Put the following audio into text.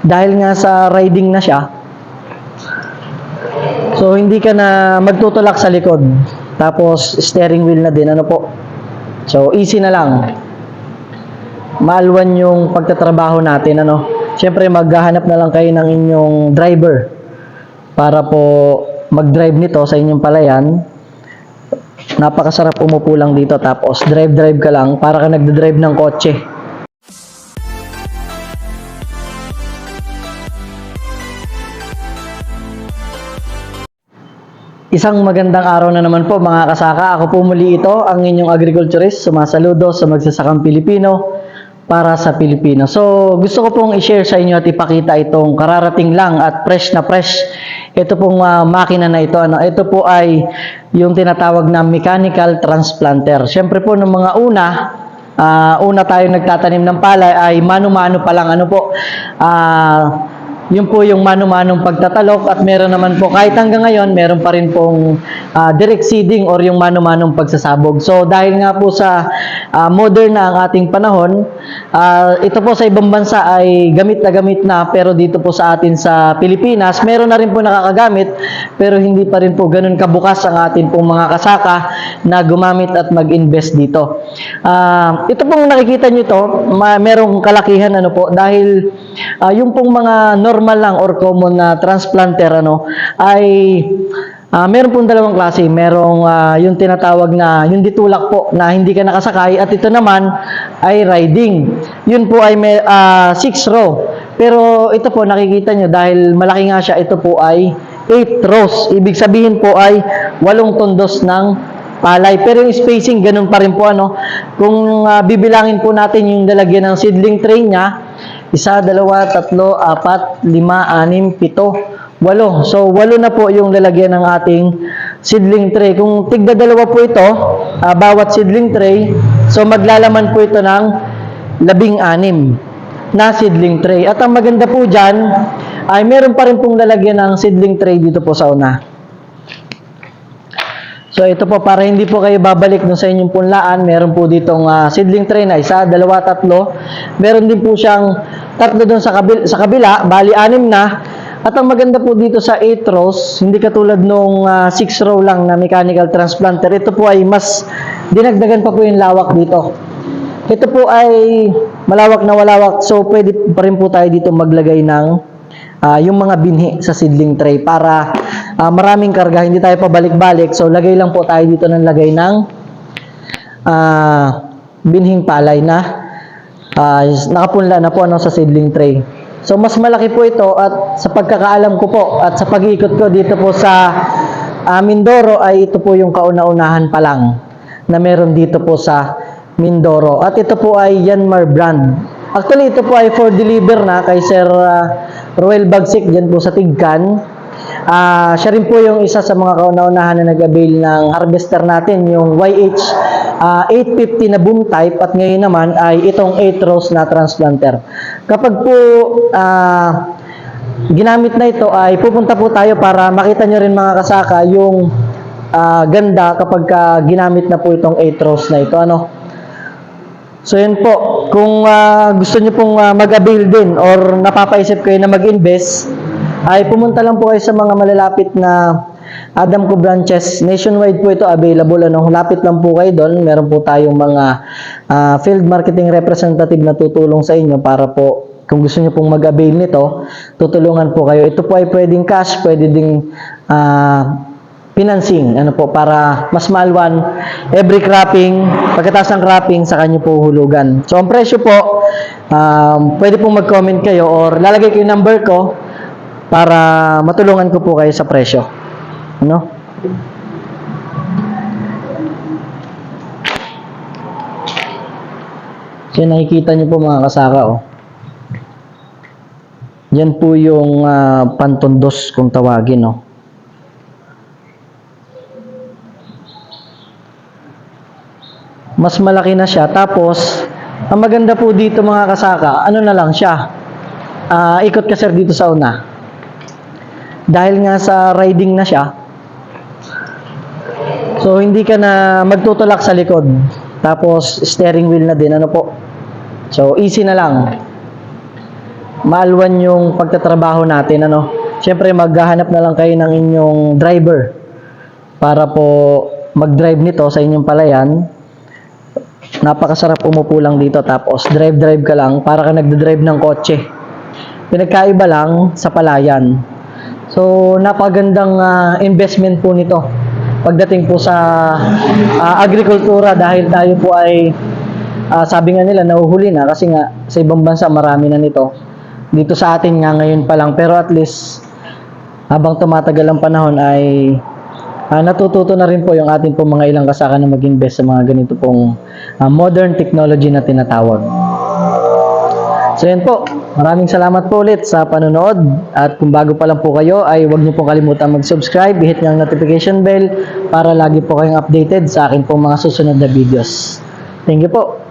Dahil nga sa riding na siya, so hindi ka na magtutulak sa likod. Tapos steering wheel na din, ano po. So easy na lang. Maalwan yung pagtatrabaho natin, ano. Siyempre maghahanap na lang kayo ng inyong driver para po mag-drive nito sa inyong palayan. Napakasarap umupo lang dito, tapos drive ka lang para ka nagde-drive ng kotse. Isang magandang araw na naman po mga kasaka. Ako po muli ito, ang inyong agriculturist, sumasaludo sa magsasakang Pilipino para sa Pilipino. So, gusto ko pong i-share sa inyo at ipakita itong kararating lang at fresh na fresh. Ito pong makina na ito. Ito po ay yung tinatawag na mechanical transplanter. Siyempre po, nung mga una tayo nagtatanim ng palay ay mano-mano pa lang. Yun po yung mano-manong pagtatalok, at meron naman po kahit hanggang ngayon meron pa rin pong direct seeding or yung mano-manong pagsasabog. So dahil nga po sa modern na ang ating panahon, ito po sa ibang bansa ay gamit na, pero dito po sa atin sa Pilipinas meron na rin po nakakagamit, pero hindi pa rin po ganun kabukas ang atin pong mga kasaka na gumamit at mag-invest dito. Ito pong nakikita nyo to, merong kalakihan dahil yung pong mga normal lang or common na transplanter ay meron pong dalawang klase. Merong yung tinatawag na yung ditulak po na hindi ka nakasakay, at ito naman ay riding. Yun po ay 6 row. Pero ito po nakikita nyo, dahil malaki nga siya, ito po ay 8 rows. Ibig sabihin po ay 8 tundos ng palay. Pero yung spacing ganun pa rin po. Kung bibilangin po natin yung lalagyan ng seedling tray niya, 1, 2, 3, 4, 5, 6, 7, 8. So 8 na po yung lalagyan ng ating seedling tray. Kung tigda-2 po ito, bawat seedling tray, so maglalaman po ito ng 16 na seedling tray. At ang maganda po dyan ay meron pa rin pong lalagyan ng seedling tray dito po sa una. So ito po, para hindi po kayo babalik sa inyong punlaan, meron po ditong seedling tray na 1, 2, 3. Meron din po siyang 3 doon sa kabila, bali 6 na. At ang maganda po dito sa 8 rows, hindi katulad nung 6 row lang na mechanical transplanter, ito po ay mas dinagdagan pa po yung lawak dito. Ito po ay malawak na malawak, so pwede pa rin po tayo dito maglagay ng yung mga binhi sa seedling tray para maraming karga, hindi tayo pabalik-balik. So lagay lang po tayo dito ng lagay ng binhing palay na nakapunla na po sa seedling tray. So mas malaki po ito, at sa pagkakaalam ko po at sa pag-iikot ko dito po sa Mindoro ay ito po yung kauna-unahan pa lang na meron dito po sa Mindoro. At ito po ay Yanmar brand. Actually ito po ay for deliver na kay Sir Roel Bagsik dyan po sa Tigkan. Siya rin po yung isa sa mga kauna-unahan na nag-avail ng harvester natin, yung YH 850 na boom type, at ngayon naman ay itong 8 rows na transplanter. Kapag po ginamit na ito ay pupunta po tayo para makita nyo rin mga kasaka yung ganda kapag ginamit na po itong 8 rows na ito. So yun po, kung gusto nyo pong mag-avail din or napapaisip kayo na mag-invest, ay pumunta lang po kayo sa mga malalapit na Adamco branches. Nationwide po ito available. Lapit lang po kayo doon. Meron po tayong mga field marketing representative na tutulong sa inyo para po kung gusto nyo pong mag-avail nito, tutulungan po kayo. Ito po ay pwedeng cash, pwede ding financing, para mas maalwan every cropping, pagkatapos ng cropping sa kanyo po hulugan. So ang presyo po, pwede pong mag-comment kayo or lalagay ko yung number ko para matulungan ko po kayo sa presyo. So nakikita nyo po mga kasaka, yan po yung pantondos kung tawagin, Mas malaki na siya. Tapos, ang maganda po dito mga kasaka, na lang siya. Ikot ka sir dito sa una. Dahil nga sa riding na siya, so hindi ka na magtutulak sa likod. Tapos, steering wheel na din, So, easy na lang. maalwan yung pagtatrabaho natin, ano. Siyempre, maghahanap na lang kayo ng inyong driver para po mag-drive nito sa inyong palayan. Napakasarap umupo lang dito, tapos drive ka lang para ka nagde-drive ng kotse. Pinagkaiba lang sa palayan. So, napagandang investment po nito pagdating po sa agrikultura, dahil tayo po ay sabi nga nila nahuhuli na, kasi nga sa ibang bansa marami na nito. Dito sa atin nga ngayon pa lang, pero at least habang tumatagal ang panahon ay natututo na rin po yung ating po mga ilang kasaka na mag-invest sa mga ganito pong modern technology na tinatawag. So yan po, maraming salamat po ulit sa panonood, at kung bago pa lang po kayo ay huwag niyo pong kalimutan mag-subscribe, i-hit niyo ang notification bell para lagi po kayong updated sa akin pong mga susunod na videos. Thank you po.